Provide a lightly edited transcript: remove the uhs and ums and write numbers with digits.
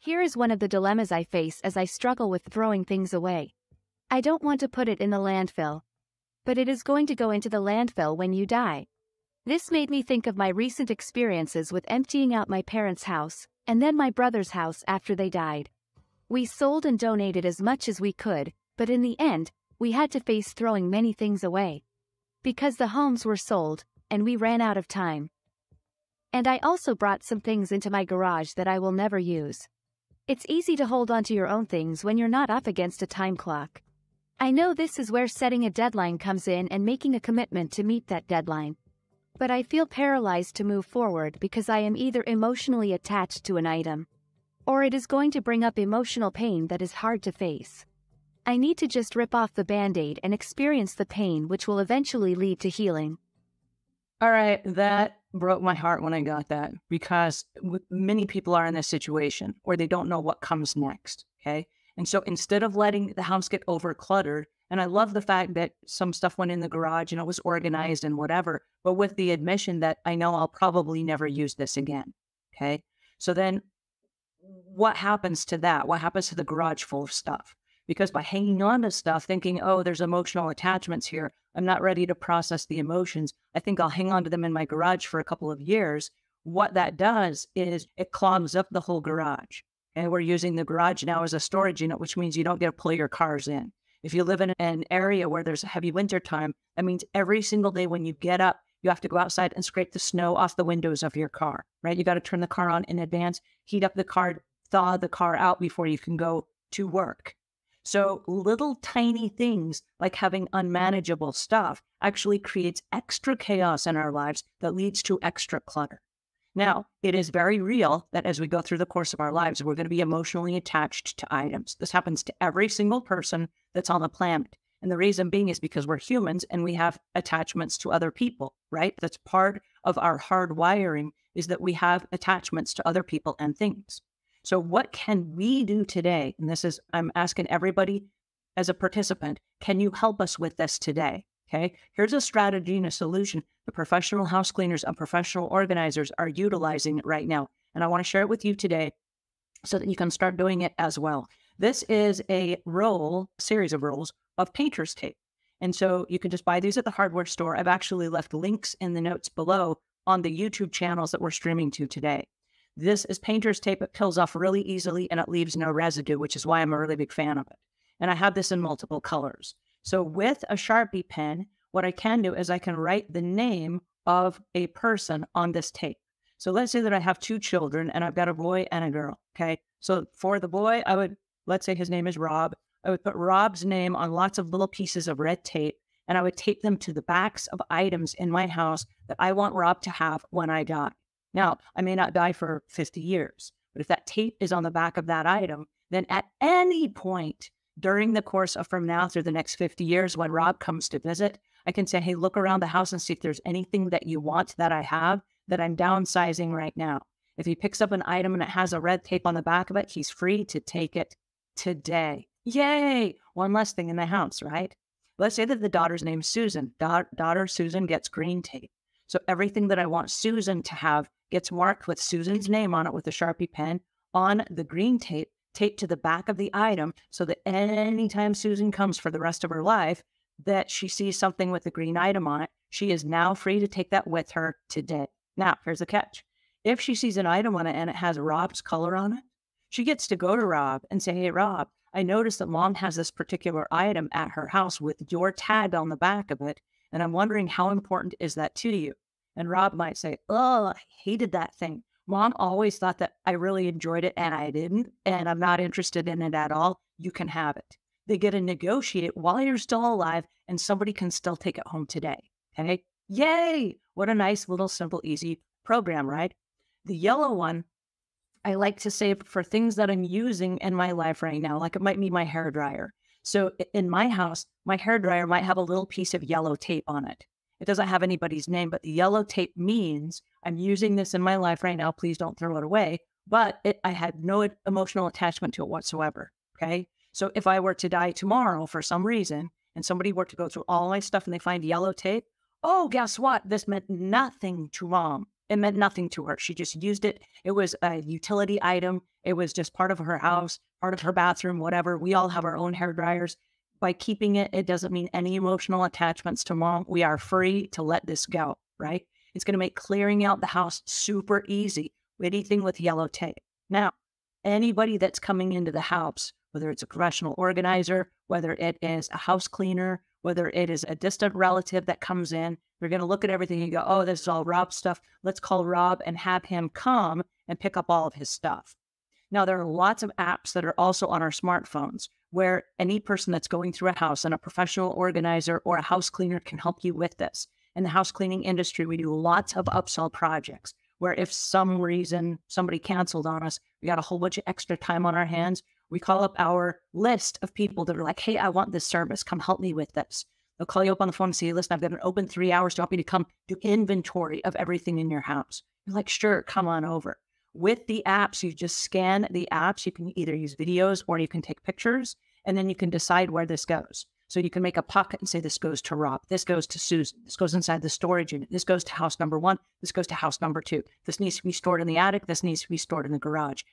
Here is one of the dilemmas I face as I struggle with throwing things away. I don't want to put it in the landfill, but it is going to go into the landfill when you die. This made me think of my recent experiences with emptying out my parents' house, and then my brother's house after they died. We sold and donated as much as we could, but in the end, we had to face throwing many things away. Because the homes were sold, and we ran out of time. And I also brought some things into my garage that I will never use. It's easy to hold on to your own things when you're not up against a time clock. I know this is where setting a deadline comes in and making a commitment to meet that deadline. But I feel paralyzed to move forward because I am either emotionally attached to an item, or it is going to bring up emotional pain that is hard to face. I need to just rip off the band-aid and experience the pain, which will eventually lead to healing. All right, that broke my heart when I got that, because many people are in this situation where they don't know what comes next, okay? And so instead of letting the house get over-cluttered, and I love the fact that some stuff went in the garage and it was organized and whatever, but with the admission that I know I'll probably never use this again, okay? So then what happens to that? What happens to the garage full of stuff? Because by hanging on to stuff, thinking, oh, there's emotional attachments here, I'm not ready to process the emotions, I think I'll hang on to them in my garage for a couple of years. What that does is it clogs up the whole garage. And we're using the garage now as a storage unit, which means you don't get to pull your cars in. If you live in an area where there's a heavy winter time, that means every single day when you get up, you have to go outside and scrape the snow off the windows of your car, right? You got to turn the car on in advance, heat up the car, thaw the car out before you can go to work. So little tiny things like having unmanageable stuff actually creates extra chaos in our lives that leads to extra clutter. Now, it is very real that as we go through the course of our lives, we're going to be emotionally attached to items. This happens to every single person that's on the planet. And the reason being is because we're humans and we have attachments to other people, right? That's part of our hardwiring, is that we have attachments to other people and things. So what can we do today? And this is, I'm asking everybody as a participant, can you help us with this today? Okay, here's a strategy and a solution the professional house cleaners and professional organizers are utilizing right now. And I want to share it with you today so that you can start doing it as well. This is a series of rolls of painter's tape. And so you can just buy these at the hardware store. I've actually left links in the notes below on the YouTube channels that we're streaming to today. This is painter's tape. It peels off really easily and it leaves no residue, which is why I'm a really big fan of it. And I have this in multiple colors. So with a Sharpie pen, what I can do is I can write the name of a person on this tape. So let's say that I have two children and I've got a boy and a girl, okay? So for the boy, let's say his name is Rob. I would put Rob's name on lots of little pieces of red tape and I would tape them to the backs of items in my house that I want Rob to have when I die. Now, I may not die for 50 years, but if that tape is on the back of that item, then at any point during the course of from now through the next 50 years, when Rob comes to visit, I can say, hey, look around the house and see if there's anything that you want that I have that I'm downsizing right now. If he picks up an item and it has a red tape on the back of it, he's free to take it today. Yay! One less thing in the house, right? Let's say that the daughter's name's Susan. Daughter Susan gets green tape. So everything that I want Susan to have gets marked with Susan's name on it with a Sharpie pen on the green tape, taped to the back of the item so that anytime Susan comes for the rest of her life, that she sees something with a green item on it, she is now free to take that with her today. Now, here's the catch. If she sees an item on it and it has Rob's color on it, she gets to go to Rob and say, hey, Rob, I noticed that Mom has this particular item at her house with your tag on the back of it, and I'm wondering how important is that to you? And Rob might say, oh, I hated that thing. Mom always thought that I really enjoyed it and I didn't, and I'm not interested in it at all. You can have it. They get to negotiate while you're still alive and somebody can still take it home today. Okay? Yay! What a nice little simple, easy program, right? The yellow one, I like to save for things that I'm using in my life right now, like it might be my hairdryer. So in my house, my hairdryer might have a little piece of yellow tape on it. It doesn't have anybody's name, but the yellow tape means I'm using this in my life right now. Please don't throw it away. But I had no emotional attachment to it whatsoever, okay? So if I were to die tomorrow for some reason, and somebody were to go through all my stuff and they find yellow tape, oh, guess what? This meant nothing to Mom. It meant nothing to her. She just used it. It was a utility item. It was just part of her house, part of her bathroom, whatever. We all have our own hair dryers. By keeping it, it doesn't mean any emotional attachments to mom. We are free to let this go, right? It's going to make clearing out the house super easy. Anything with yellow tape. Now, anybody that's coming into the house, whether it's a professional organizer, whether it is a house cleaner, whether it is a distant relative that comes in, they're going to look at everything and go, oh, this is all Rob's stuff. Let's call Rob and have him come and pick up all of his stuff. Now, there are lots of apps that are also on our smartphones where any person that's going through a house and a professional organizer or a house cleaner can help you with this. In the house cleaning industry, we do lots of upsell projects where if some reason somebody canceled on us, we got a whole bunch of extra time on our hands. We call up our list of people that are like, hey, I want this service. Come help me with this. They'll call you up on the phone and say, listen, I've got an open 3 hours. Do you want me to come do inventory of everything in your house? You're like, sure, come on over. With the apps, you just scan the apps. You can either use videos or you can take pictures, and then you can decide where this goes. So you can make a pocket and say, this goes to Rob. This goes to Susan. This goes inside the storage unit. This goes to house number 1. This goes to house number 2. This needs to be stored in the attic. This needs to be stored in the garage.